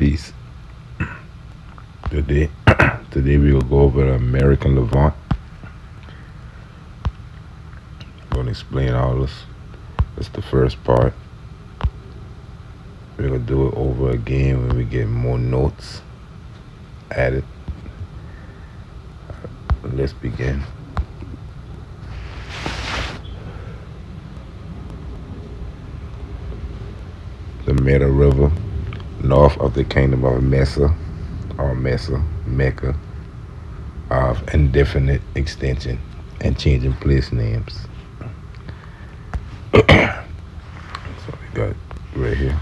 Peace. Today, today we will go over the American Levant. I'm going to explain all this. That's the first part. We're going to do it over again when we get more notes added. Let's begin. The Meta River, north of the kingdom of Mecca, of indefinite extension and changing place names. So we got right here.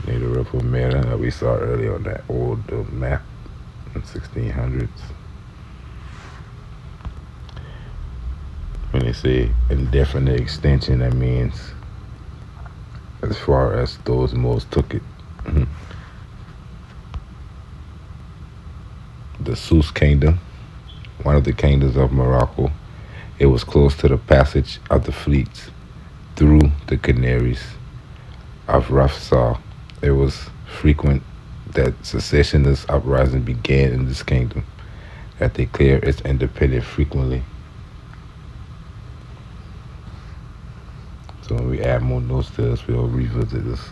Near the River Meta that we saw earlier on that old map in 1600s. When they say indefinite extension, that means as far as those Moors took it. The Sus Kingdom, one of the kingdoms of Morocco, it was close to the passage of the fleets through the Canaries of Rafsar. It was frequent that secessionist uprising began in this kingdom, that they declared its independence frequently. So when we add more notes to this, we'll revisit this.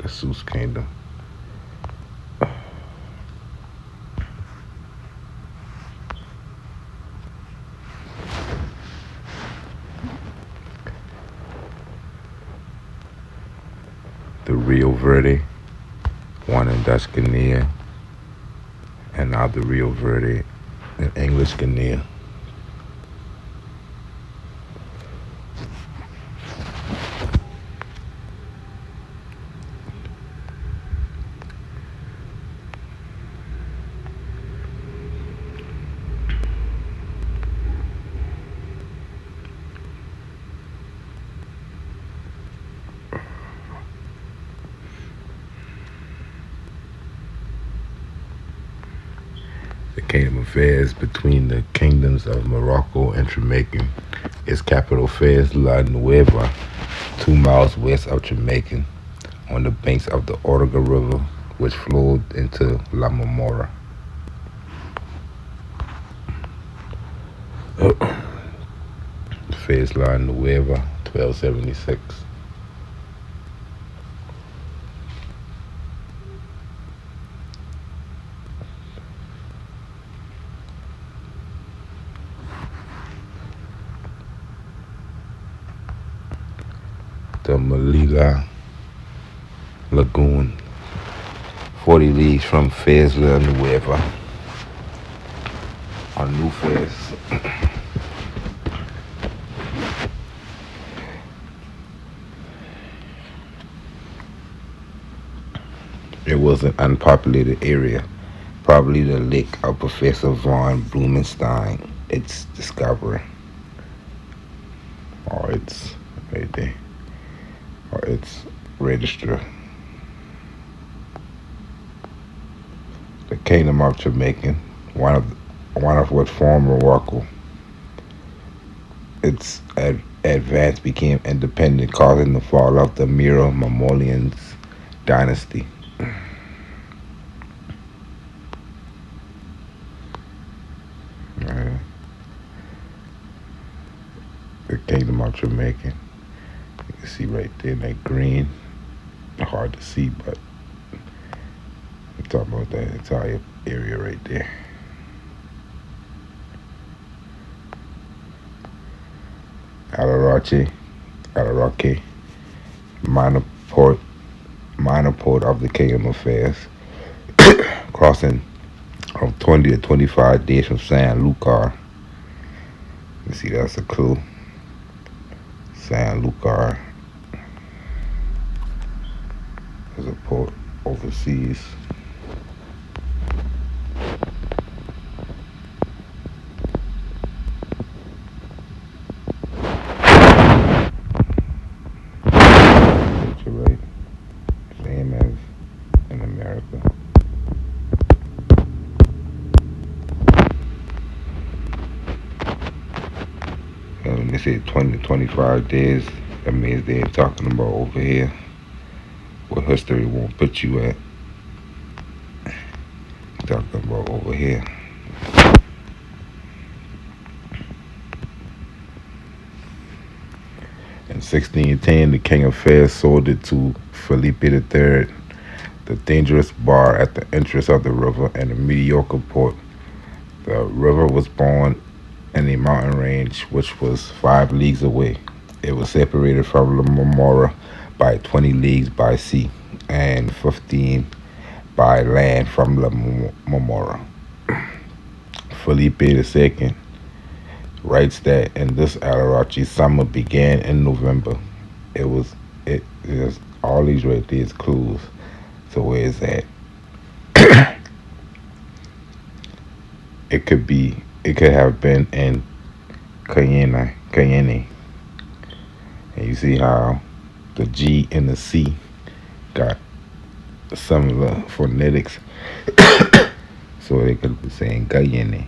The Sus Kingdom. The Rio Verde, one in Dutch Guinea, and now the Rio Verde in English Guinea. The kingdom of Fez between the kingdoms of Morocco and Jamaica. Its capital Fez La Nueva, 2 miles west of Jamaica, on the banks of the Orga River, which flowed into La Marmora. Fez La Nueva, 1276. The Melilla Lagoon, 40 leagues from Fez La Nueva, on New Fez. It was an unpopulated area, probably the lake of Professor von Blumenstein, its discoverer, or its right there, or its registrar. The kingdom of Jamaica, one of what formed Morocco. Its advance became independent, causing the fall of the Maurusian dynasty. The kingdom of Jamaica. You can see right there in that green. Hard to see, but I'm talking about that entire area right there. Alaraque, minor port of the kingdom of Fez, crossing from 20 to 25 days from San Lucar. You see, that's a clue. San Lucar is a port overseas. Picture right, same as in America. they say 20 to 25 days, that means they ain't talking about over here. What history won't put you at. Talking about over here. In 1610, the King of Fez sold it to Felipe III, the dangerous bar at the entrance of the river and a mediocre port. The river was born in a mountain range which was 5 leagues away. It was separated from La Marmora by 20 leagues by sea and 15 by land from La Marmora. Felipe II writes that in this Alarachi, summer began in November. It is all these right there is clues to where it's at. It could have been in Cayenne. And you see how the G and the C got similar phonetics. So they could be saying Cayenne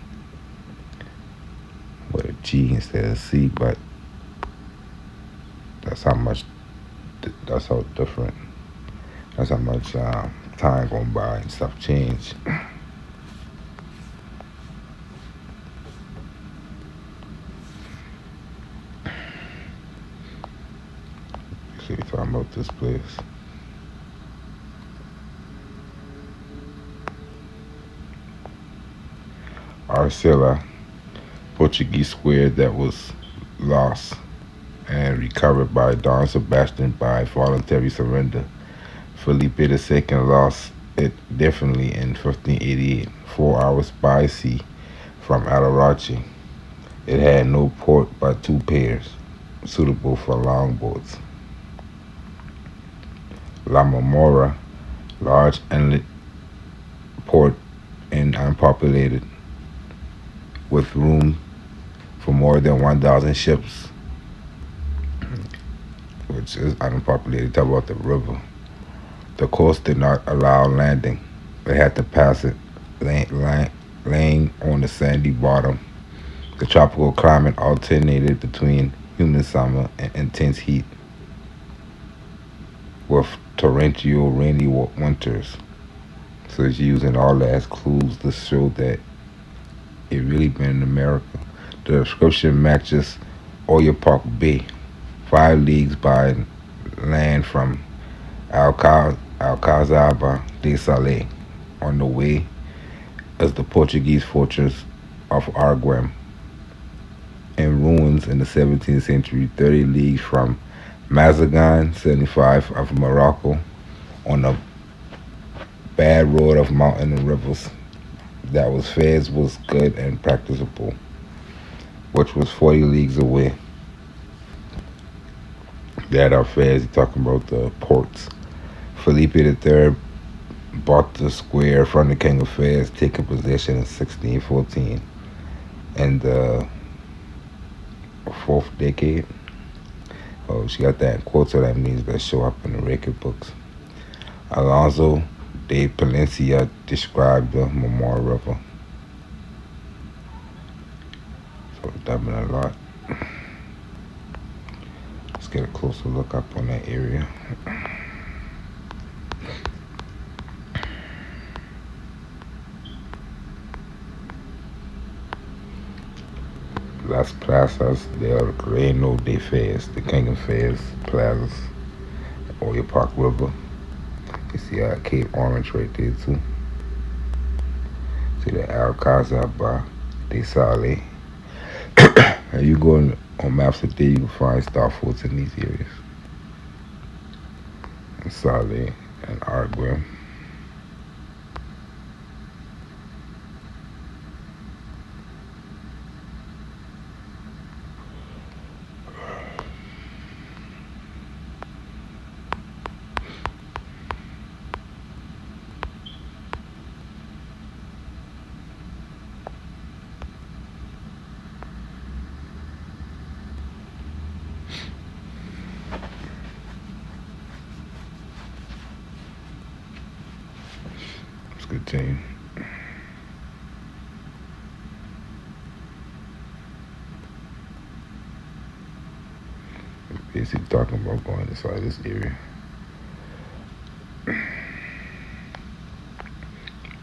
with a G instead of C, but that's how much, that's how different, that's how much time going by and stuff changed. So you're talking about this place. Arcilla, Portuguese square that was lost and recovered by Don Sebastian by voluntary surrender. Felipe II lost it definitely in 1588, 4 hours by sea from Alarachi. It had no port but 2 piers, suitable for longboats. La Marmora, large inlet port and unpopulated, with room for more than 1,000 ships, which is unpopulated. Talk about the river. The coast did not allow landing. They had to pass it, laying on the sandy bottom. The tropical climate alternated between humid summer and intense heat, with torrential rainy winters. So it's using all that as clues to show that it really been in America. The description matches Oyapock Bay, 5 leagues by land from Alcazaba de Sale. On the way is the Portuguese fortress of Arguem, in ruins in the 17th century, 30 leagues from Mazagan, 75 of Morocco, on the bad road of mountain and rivers. That was Fez was good and practicable, which was 40 leagues away. That are Fez, talking about the ports. Felipe III bought the square from the King of Fez, taking possession in 1614. In the 4th decade. Oh, she got that in quotes, so that means that show up in the record books. Alonso de Palencia described the Marmora River. So that been a lot. Let's get a closer look up on that area. Las Plazas del Reino de Fez, the King of Fez plazas, Oyapock River. You see Cape Orange right there too. See the Alcazaba de Sale. And you go on maps today, you can find star forts in these areas. And Sale and Arguem. Good team. basically talking about going inside this area.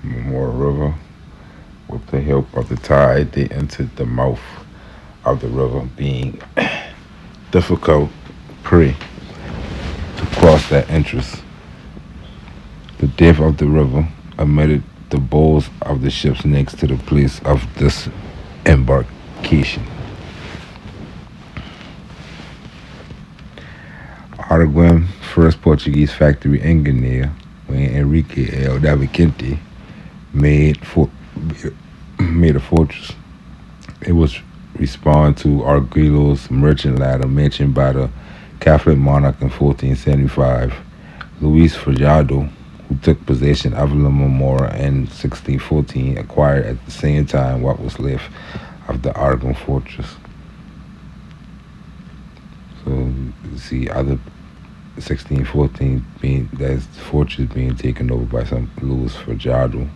Memorial River, with the help of the tide, they entered the mouth of the river, being difficult prey to cross that entrance. The depth of the river omitted the bows of the ships next to the place of disembarkation. Araguain, first Portuguese factory in Guinea, when Enrique El Davicente made made a fortress. It was respond to Arguello's merchant ladder mentioned by the Catholic monarch in 1475. Luis Fajado, who took possession of La Marmora in 1614, acquired at the same time what was left of the Aragon fortress. So you see other 1614 being that fortress being taken over by some Luis Fajado.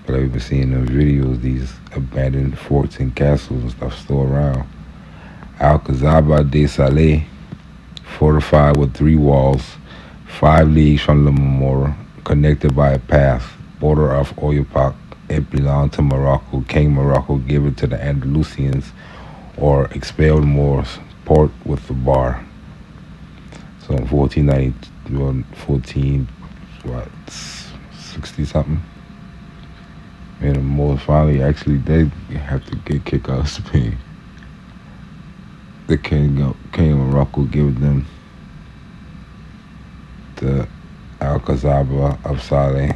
But I've been seeing in videos these abandoned forts and castles and stuff still around. Alcazaba de Sale, fortified with 3 walls, 5 leagues from La Marmora, connected by a path, border of Oyapock. It belonged to Morocco. King Morocco gave it to the Andalusians or expelled Moors, port with the bar. So in 60 something? And the Moors finally actually they have to get kicked out of Spain. The king of Morocco gave them the Alcazaba of Saleh.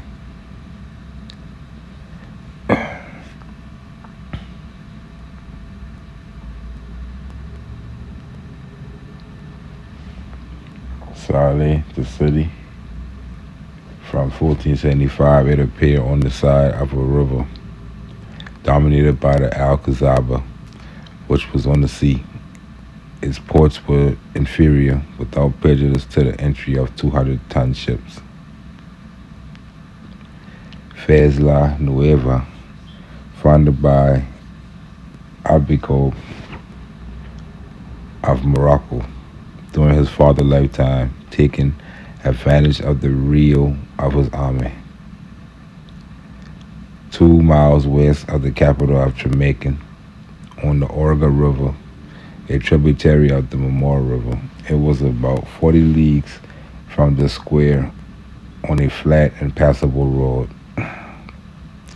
Saleh, the city. From 1475, it appeared on the side of a river, dominated by the Alcazaba, which was on the sea. Its ports were inferior, without prejudice to the entry of 200-ton ships. Fez la Nueva, founded by Abico of Morocco during his father's lifetime, taking advantage of the Rio of his army. 2 miles west of the capital of Tremacan, on the Orga River, a tributary of the Memorial River. It was about 40 leagues from the square on a flat and passable road.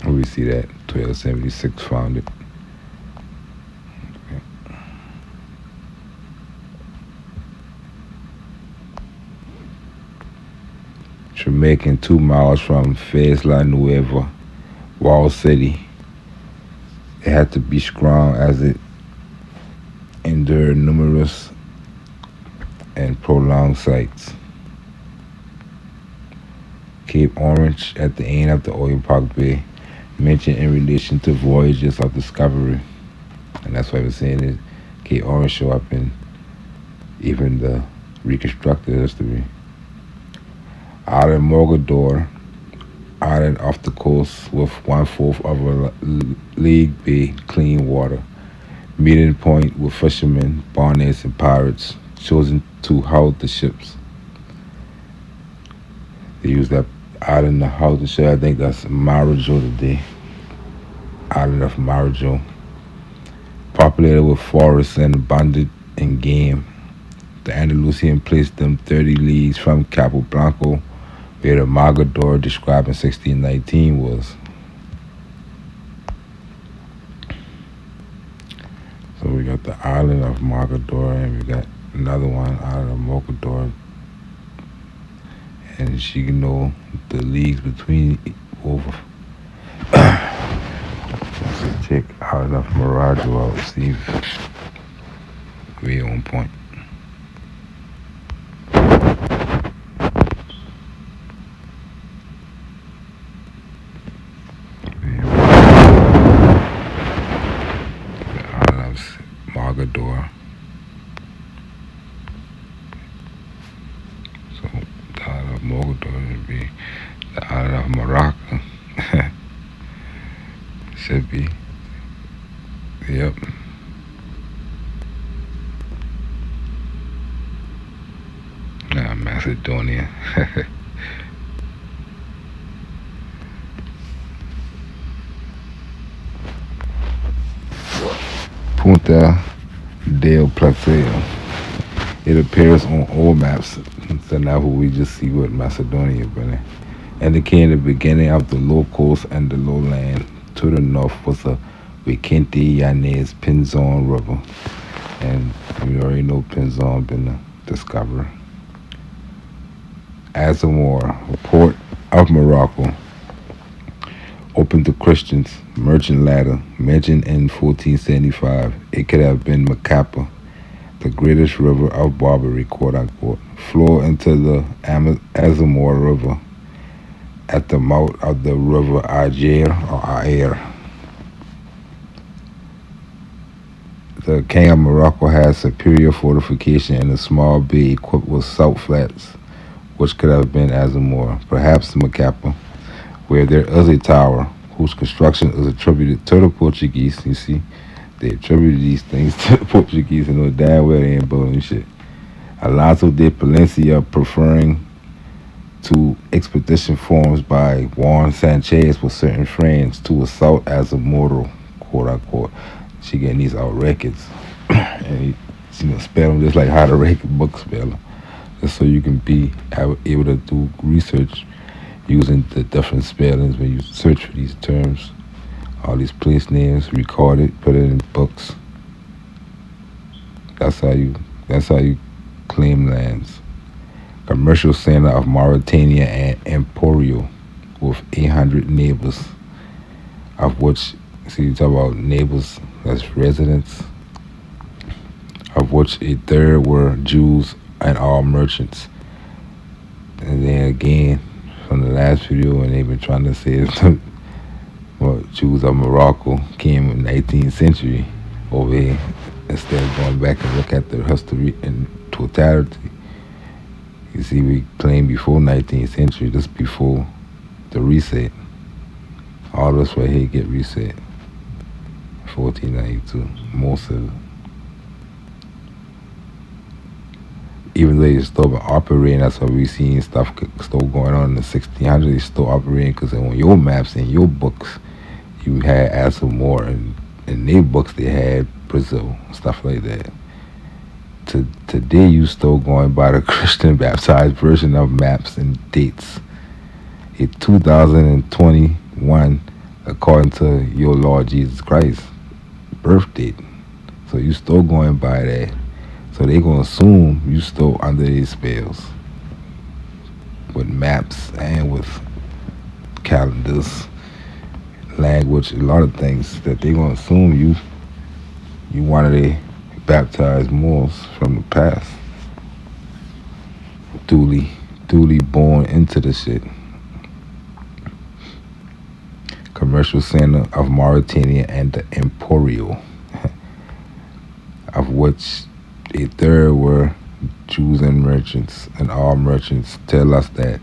We see that 1276 founded. Tremacan, 2 miles from Fez la Nueva, walled city. It had to be strong as it endured numerous and prolonged sites. Cape Orange at the end of the Oyapock Bay, mentioned in relation to voyages of discovery. And that's why we're saying that Cape Orange show up in even the reconstructed history. Island Mogador, island off the coast with 1/4 of a league bay, clean water. Meeting point with fishermen, bonnets, and pirates, chosen to house the ships. They use that island to house the ship. I think that's Maurusium today. Island of Maurusium. Populated with forests and abundant in game. The Andalusian placed them 30 leagues from Cabo Blanco, where the Mogador described in 1619 was. So we got the island of Mogador, and we got another one, island of Mogador. And she can know the leagues between over. Let's check island of Miraggio out, see if we're on point. Mogador. So the island of Mogador would be the island of Morocco. Should be. Yep. Macedonia. Punta del Plateau. It appears on all maps. So now we just see what Macedonia been indicating the beginning of the low coast and the lowland. To the north was the Vicente Yanez Pinzon River. And we already know Pinzon been discovered. Azamor, a port of Morocco, opened to Christians, merchant ladder, mentioned in 1475. It could have been Macapa, the greatest river of Barbary, quote unquote, flow into the Azamor River at the mouth of the river Ager or Aer. The king of Morocco had superior fortification in a small bay equipped with salt flats, which could have been Azamor, perhaps Macapa, where there is a tower whose construction is attributed to the Portuguese. You see, they attributed these things to the Portuguese and know damn well they ain't building shit. Alonso de Palencia, preferring to expedition forms by Juan Sanchez with certain friends to assault Azamoro, quote unquote. She getting these out records. And spell them just like how to rake book spell them. Just so you can be able to do research using the different spellings when you search for these terms. All these place names, record it, put it in books. That's how you claim lands. Commercial center of Mauritania and Emporio with 800 neighbors, of which, see, you talk about neighbors, that's residents, of which a third were Jews and all merchants. And then again, from the last video, when they've been trying to say well, Jews of Morocco came in the 18th century over here, instead of going back and look at the history in totality. You see, we claim before 19th century, just before the reset. All of us right here get reset. 1492, most of it. Even though they still been operating, that's why we seen stuff still going on in the 1600s. They still operating because on your maps and your books, you had Azamor, and in their books they had Brazil, stuff like that. Today you still going by the Christian baptized version of maps and dates. In 2021, according to your Lord Jesus Christ birth date. So you still going by that. So they gonna assume you still under these spells with maps and with calendars, language, a lot of things that they gonna assume you one of the baptized Moors from the past, duly born into the shit. Commercial center of Mauritania and the Emporio, of which a third were Jews and merchants, and all merchants tell us that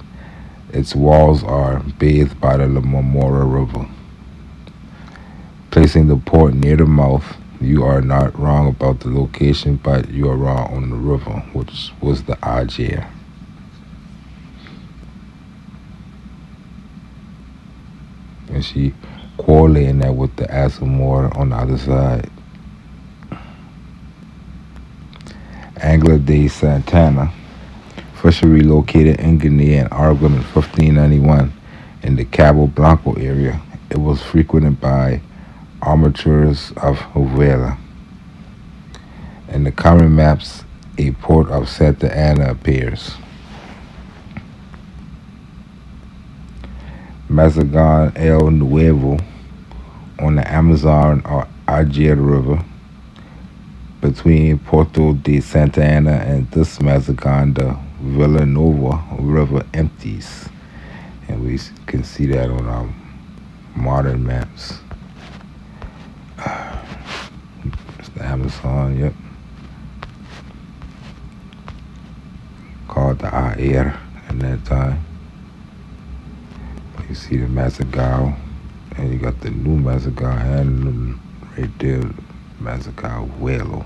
its walls are bathed by the Marmora River. Placing the port near the mouth, you are not wrong about the location, but you are wrong on the river, which was the Ager. And she correlating that with the Azamor on the other side. Angler de Santana, fishery located in Guinea and Aragon in 1591 in the Cabo Blanco area. It was frequented by armatures of Hovela. In the common maps, a port of Santa Ana appears. Mazagan El Nuevo on the Amazon or Ager River between Porto de Santa Ana and this Mazagan, the Villanova River empties. And we can see that on our modern maps. It's the Amazon, yep. Called the Aer in that time. You see the Mazagal, and you got the new Mazagal and right there, Mazacahuelo.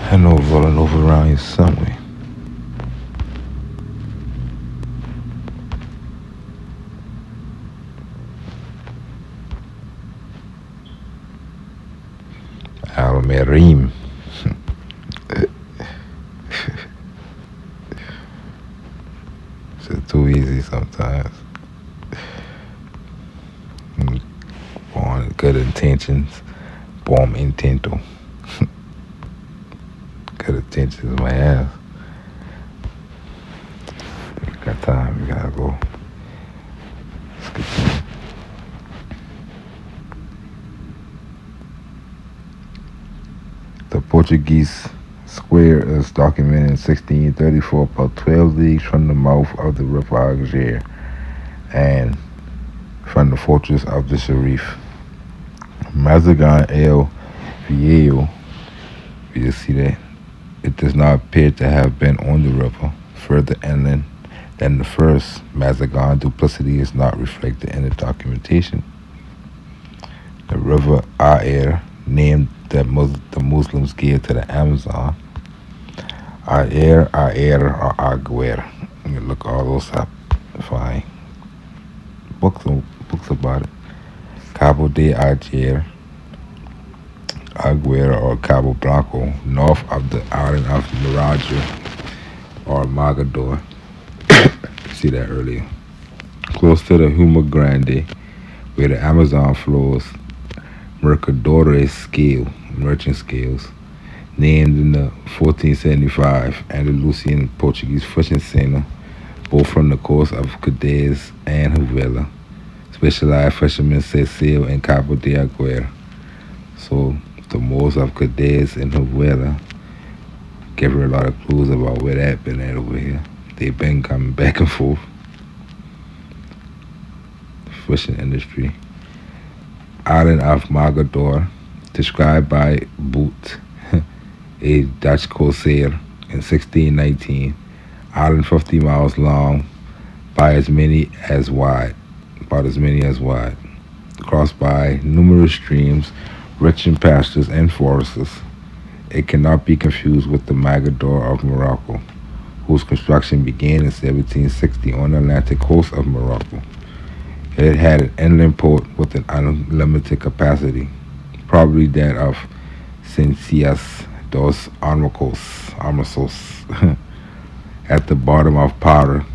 I know rolling over around here somewhere. Almerim. It's too easy sometimes. Born good intentions. Bom intento. Good intentions, my ass. We got time. We gotta go. Let's continue. The Portuguese square is documented in 1634, about 12 leagues from the mouth of the river Alger and from the fortress of the Sharif. Mazagan el Viejo, you see that? It does not appear to have been on the river further inland than the first. Mazagan duplicity is not reflected in the documentation. The river Aer, named that the Muslims gave to the Amazon, Aer, or Aguer. You can look all those up. Find books about it. Cabo de Aguer, or Cabo Blanco, north of the island of Miraja or Magador. See that earlier. Close to the Huma Grande, where the Amazon flows, Mercadores scale, merchant scales, named in the 1475 Andalusian Portuguese fishing center, both from the coast of Cadiz and Havela. Specialized fishermen set sail in Cabo de Aguirre. So the Moors of Cadiz and Havela give her a lot of clues about where that been at over here. They've been coming back and forth. Fishing industry. Island of Magador, described by Boot, a Dutch corsair, in 1619. Island 50 miles long, by as many as wide, about as many as wide. Crossed by numerous streams, rich in pastures and forests. It cannot be confused with the Magador of Morocco, whose construction began in 1760 on the Atlantic coast of Morocco. It had an inland port with an unlimited capacity, probably that of Cincias dos Armasos, at the bottom of Powder,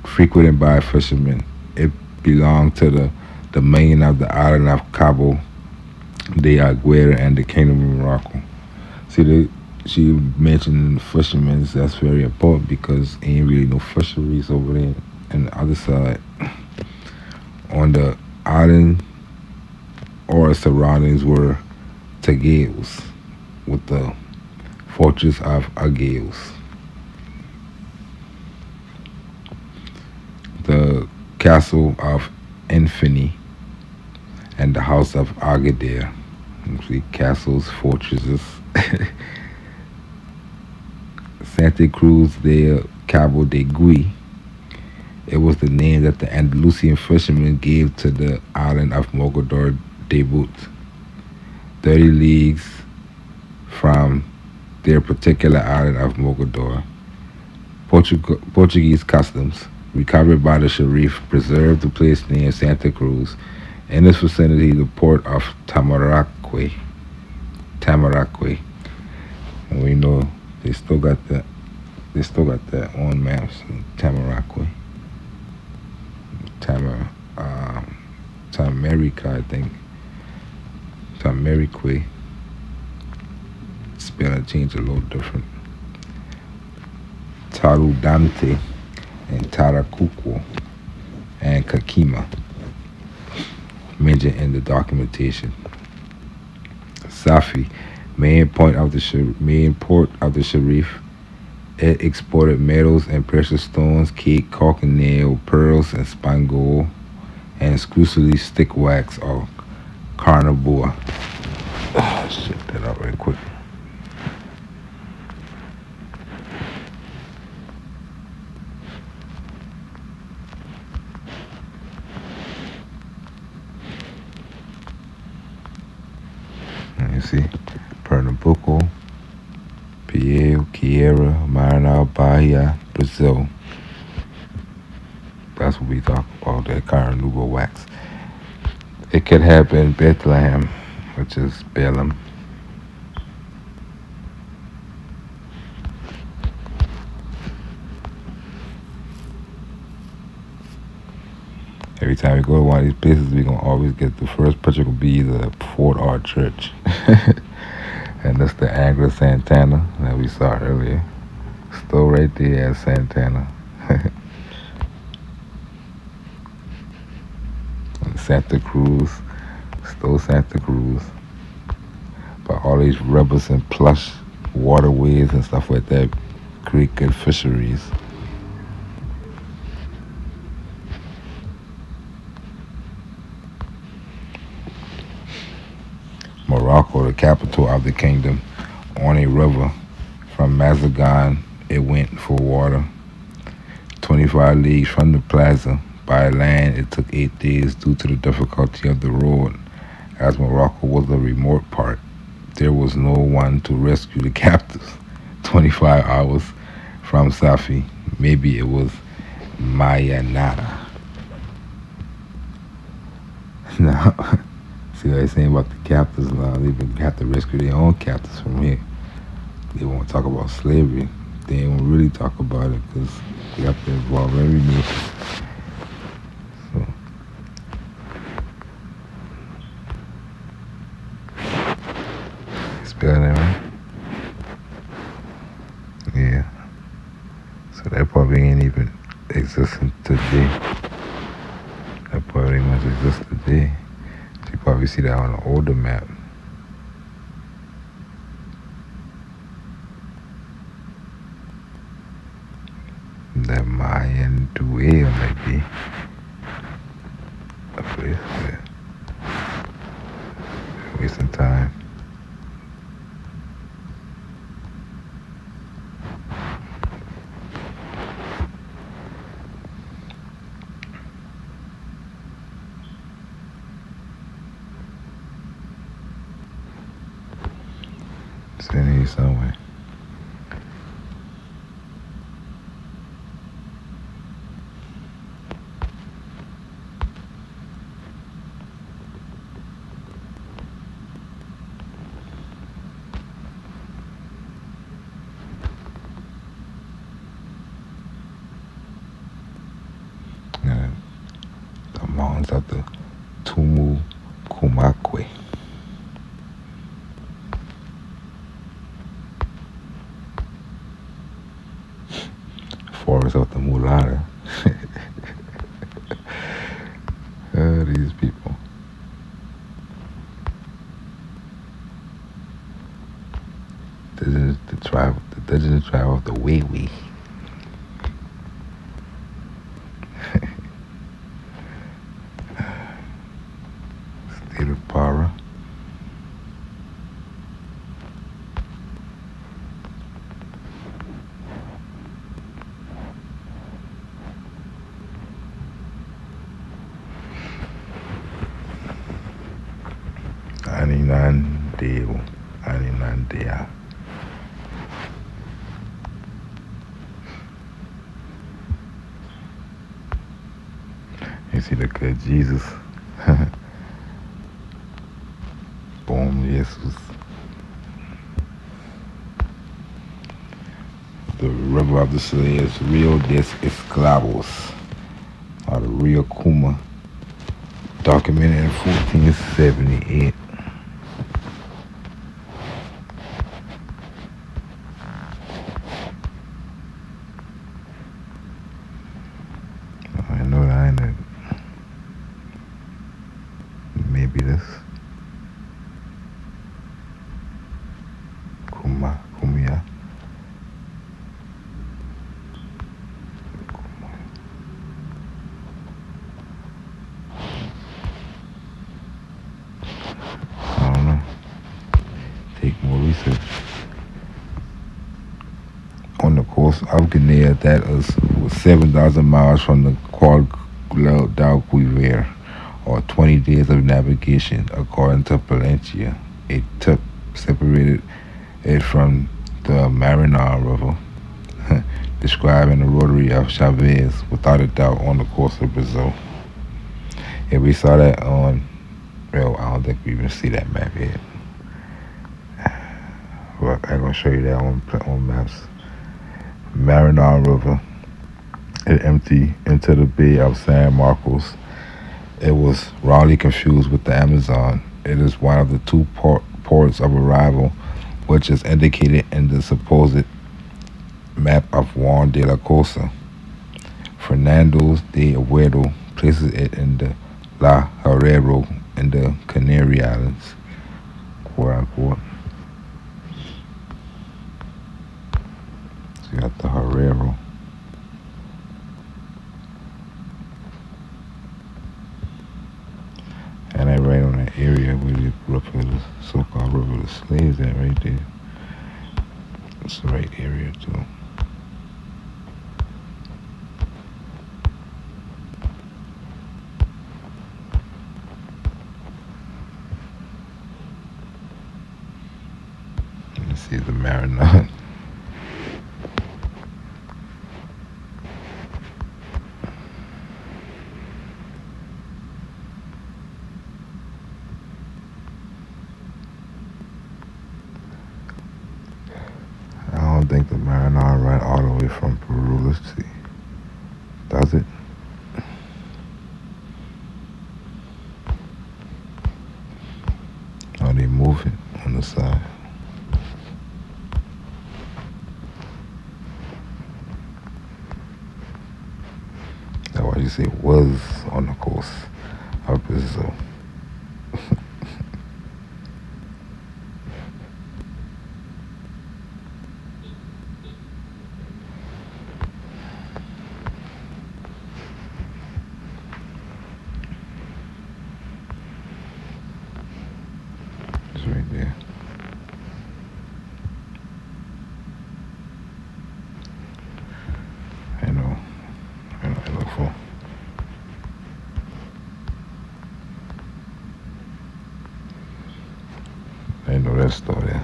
frequented by fishermen. It belonged to the domain of the island of Cabo de Aguirre and the Kingdom of Morocco. See, she mentioned fishermen. That's very important because ain't really no fisheries over there. And the other side, on the island or surroundings, were Tagails with the fortress of Agails. The castle of Infini and the house of Agadir. See, castles, fortresses. Santa Cruz de Cabo de Gui. It was the name that the Andalusian fishermen gave to the island of Mogador de Boot, 30 leagues from their particular island of Mogador. Portuguese customs, recovered by the Sharif, preserved the place name Santa Cruz. In this vicinity, the port of Tamaraque. And we know they still got that. They still got that on maps. Tamaraque. Tamarica, I think. Tamarique. Spelling change a little different. Tarudante and Taracuco and Kakima mentioned in the documentation. Safi, main port of the Sharif. It exported metals and precious stones, cake, caulk and nail, pearls and spangle, and exclusively stick wax or carnivore. Shut that up right quick. You see, Pernambuco, Piau, Quieira, Maranhão, Bahia, Brazil. That's what we talk about, that carnauba wax. It could happen in Bethlehem, which is Balaam. Every time we go to one of these places, we're going to always get the first picture will be the Fort or church. And that's the Anglo Santana that we saw earlier. Still right there at Santana. Santa Cruz. Still Santa Cruz. But all these rivers and plush waterways and stuff like that create good fisheries. Morocco, the capital of the kingdom, on a river from Mazagan, it went for water. 25 leagues from the plaza. By land, it took 8 days due to the difficulty of the road. As Morocco was a remote part, there was no one to rescue the captives. 25 hours from Safi. Maybe it was Mayanara. Now, see what I'm saying about the captives now? They even have to rescue their own captives from here. They won't talk about slavery. They won't really talk about it because they have to involve every nation. So, spell that right? Yeah. So that probably ain't even existing today. That probably must exist today. You probably see that on an older map. That Mayan Duel might be a place where wasting time. Sitting here somewhere. The mountains of the Tumu Kumakwe. Forest of the Mulata. These people. This is the tribe of the Wewe. State of Para. Aninandea. You see the good Jesus. Bom Jesus. The river of the slaves, Rio des Esclavos, or the Rio Kuma, documented in 1478. I know that I ain't maybe this Kumia. I don't know. Take more research. On the coast of Guinea, that was 7,000 miles from the Guadalquivir, or 20 days of navigation, according to Palencia. a tip separated it from the Marinara River, describing the rotary of Chavez without a doubt on the coast of Brazil. Yeah, we saw that on, well, I don't think we even see that map yet. But I'm going to show you that on maps. Marinara River, it emptied into the Bay of San Marcos. It was wrongly confused with the Amazon. It is one of the two ports of arrival, which is indicated in the supposed map of Juan de la Cosa. Fernando de Aguero places it in the La Herrero in the Canary Islands, quote unquote. So you got the Herrero. And I right on that area where the river, the so-called river of the slaves at right there. It's the right area too. Let's see the Marinade. I don't think the Marinade ran all the way from Peru. Let's see. Does it? Oh, they move it on the side. That's why you say it was on the coast of Brazil. It's right there. I know I look for. I know that store there.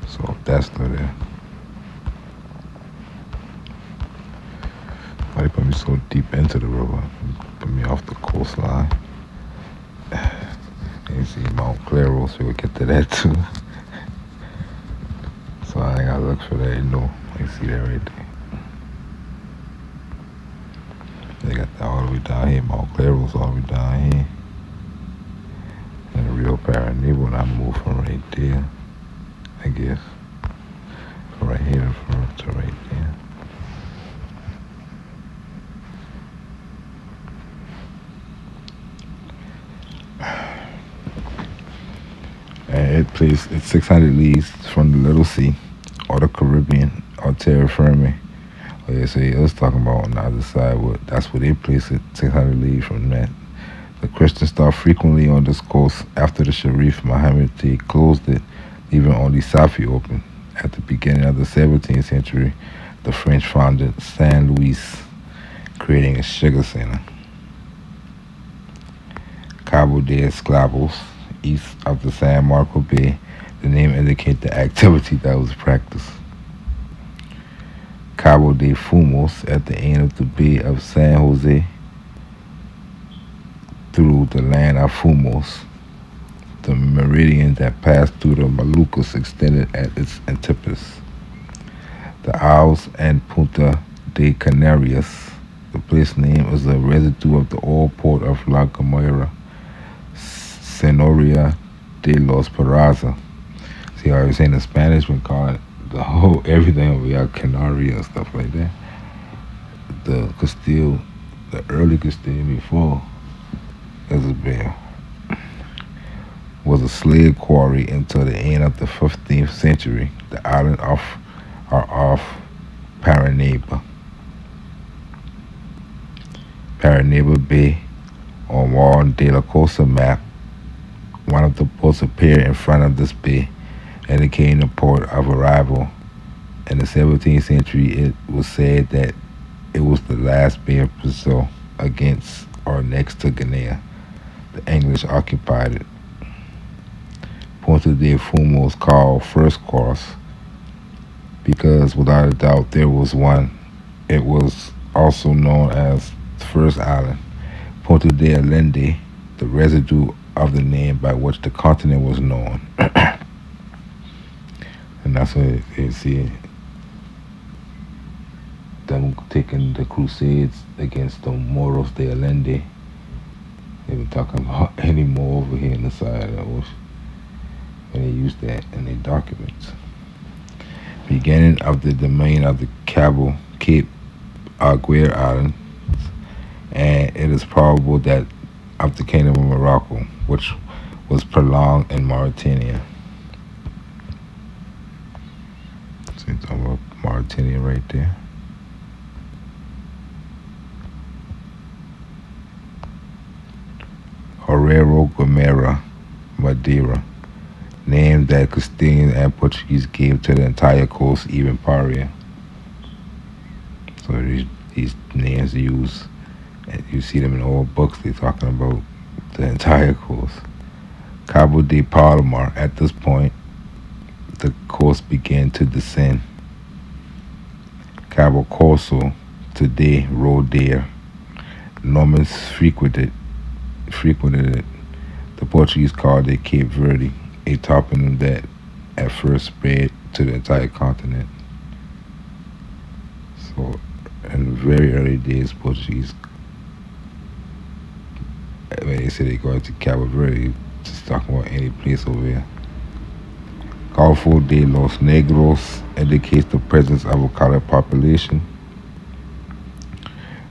So that's still there. Why they put me so deep into the river? Put me off the coastline. And you see Mount Claro, so we'll get to that too. So I ain't gotta look for that, you know. You see that right there. They got that all the way down here. Mount Claro's all the way down here. And the Rio Paranaíba, and I move from right there, I guess. From right here to right there. And it's 600 leagues from the Little Sea, or the Caribbean, or terra firma. Oh yeah, so it was talking about on the other side. That's where they place it, 600 leagues from that. The Christians stopped frequently on this coast after the Sharif Muhammad closed it, leaving only Safi open. At the beginning of the 17th century, the French founded San Luis, creating a sugar center. Cabo de Esclavos, east of the San Marco Bay, the name indicates the activity that was practiced. Cabo de Fumos, at the end of the Bay of San Jose, through the land of Fumos. The meridian that passed through the Moluccas extended at its antipodes. The Isles and Punta de Canarias. The place name is a residue of the old port of La Gomera, Senoria de los Peraza. See, I was saying in Spanish, we call it the whole everything. We got Canary and stuff like that. The Castile, the early Castile before Isabel, was a slave quarry until the end of the 15th century. The island are off Paranaíba. Paranaíba Bay on Juan de la Cosa map. One of the ports appeared in front of this bay, indicating the port of arrival. In the 17th century, it was said that it was the last bay of Brazil against or next to Guinea. The English occupied it. Ponta de Fumo was called First Cross because without a doubt there was one. It was also known as the First Island. Ponta de Allende, the residue of the name by which the continent was known. And that's what you see them taking the Crusades against the Moros de Allende. They were talking about any more over here in the side of the ocean. And they used that in their documents. Beginning of the domain of the Cape Aguirre Islands, and it is probable that of the Kingdom of Morocco, which was prolonged in Mauritania. So you're talking about Mauritania right there. Herrero Gomera, Madeira, name that Castilians and Portuguese gave to the entire coast, even Paria. So these names used, and you see them in all books, they're talking about the entire coast. Cabo de Palomar, at this point, the coast began to descend. Cabo Corso, today Rodeir. Normans frequented it. The Portuguese called it Cape Verde, a toponym that at first spread to the entire continent. So in very early days, Portuguese, when they say they go to Cabo Verde, just talking about any place over here. Golfo de los Negros indicates the presence of a colored population.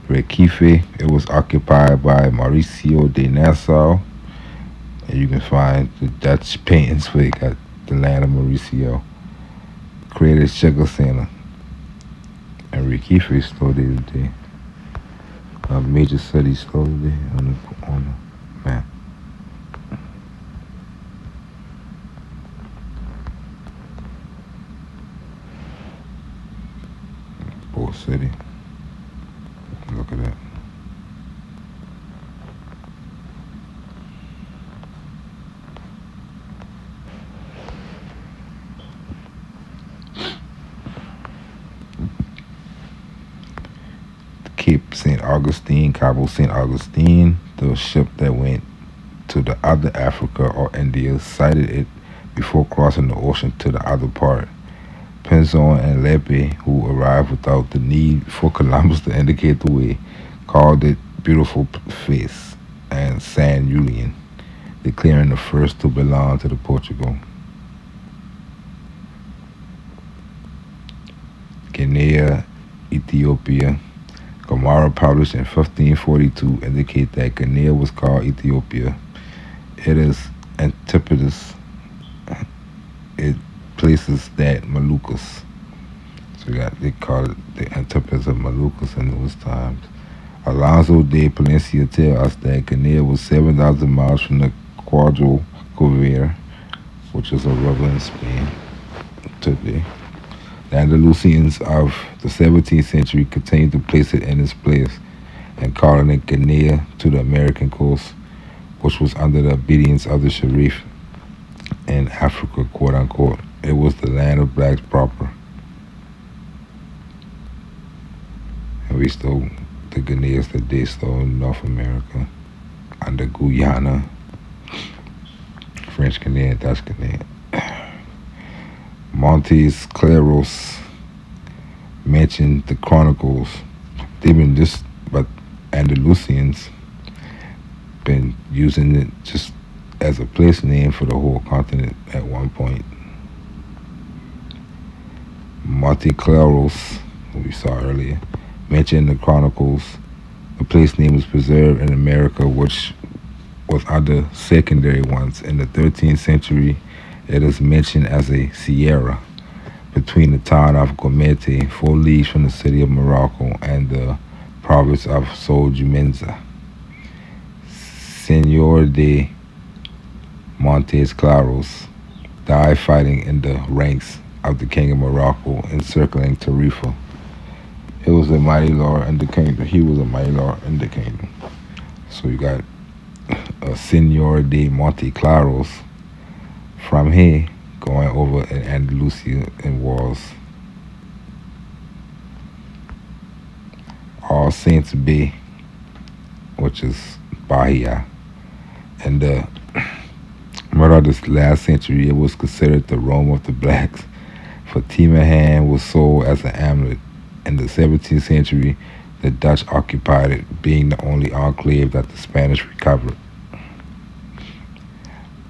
Recife, it was occupied by Mauricio de Nassau. And you can find the Dutch paintings where they got the land of Mauricio. Created sugar center. And Recife is still there today. A major city still there on the map. Port City. Look at that. Cape St. Augustine, Cabo St. Augustine, the ship that went to the other Africa or India, sighted it before crossing the ocean to the other part. Pinzon and Lepe, who arrived without the need for Columbus to indicate the way, called it Beautiful Face and San Julian, declaring the first to belong to the Portugal. Guinea, Ethiopia. Gomara published in 1542 indicate that Guinea was called Ethiopia. It is Antipodes. It places that Moluccas. So they call it the Antipodes of Moluccas in those times. Alonso de Palencia tells us that Guinea was 7,000 miles from the Guadalquivir, which is a river in Spain today. The Andalusians of the 17th century continued to place it in its place and calling it Guinea to the American coast, which was under the obedience of the Sharif in Africa, quote unquote. It was the land of blacks proper. And we still, the Guineas today still in North America, under Guyana, French Guinea, Dutch Guinea. Montes Claros mentioned the chronicles. They've been just, but Andalusians been using it just as a place name for the whole continent at one point. Monte Claros, we saw earlier, mentioned in the chronicles. The place name was preserved in America, which was under secondary ones. In the 13th century, it is mentioned as a sierra between the town of Gomete, 4 leagues from the city of Morocco, and the province of Sojumenza. Senor de Montes Claros died fighting in the ranks of the king of Morocco, encircling Tarifa. It was a mighty lord in the kingdom. He was a mighty lord in the kingdom. So you got Senor de Monte Claros From here, going over in Andalusia and Wales, All Saints Bay, which is Bahia. In the middle of this last century, it was considered the Rome of the blacks. Fatima hand was sold as an amulet. In the 17th century, the Dutch occupied it, being the only enclave that the Spanish recovered.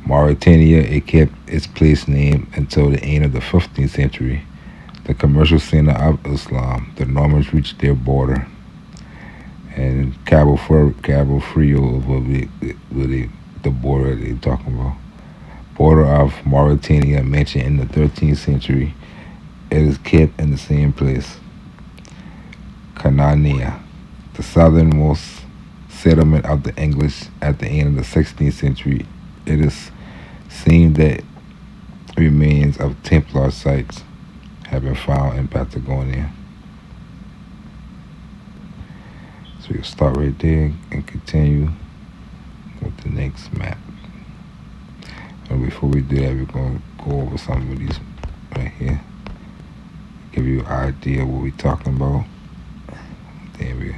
Mauritania, it kept its place name until the end of the 15th century. The commercial center of Islam, the Normans reached their border, and Cabo Frio will be the border they're talking about. Border of Mauritania, mentioned in the 13th century, it is kept in the same place. Canania, the southernmost settlement of the English at the end of the 16th century. It is seen that remains of Templar sites have been found in Patagonia. So we'll start right there and continue with the next map. And before we do that, we're going to go over some of these right here. Give you an idea of what we're talking about. Then we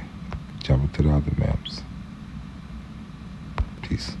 jump into the other maps. Peace.